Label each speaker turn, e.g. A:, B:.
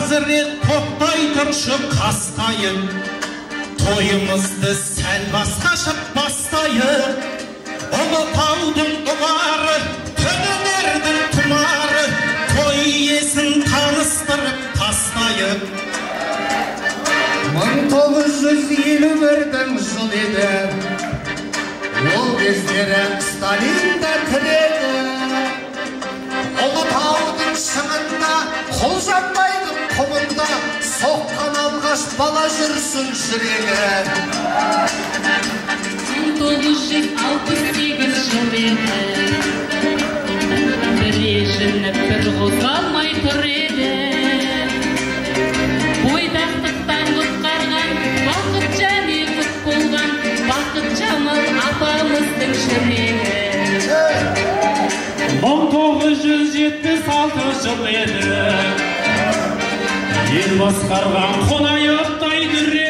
A: Азырет топтай тұршы қасқайын, тойымызды сәл басқаша бастайын. Ұлытаудың ұлары, Төлемердің тұмары, той иесін таныстырып тастайын.
B: 1951 жыл еді, ол кездері Сталин да тіреді. Ұлытаудың шыңында, Құлжанбайдың құмында соққан алғаш бала жүрсін жүрегі.
C: 1968 жыл еді, бір ешініп бір қозғалмай тұр еді. Бойдақтықтан құтқарған, бақыт және күт болған Бақыт Жамал апамыздың жүрегі.
A: 1976 жыл еді, ел басқарған қонайықтай дүре.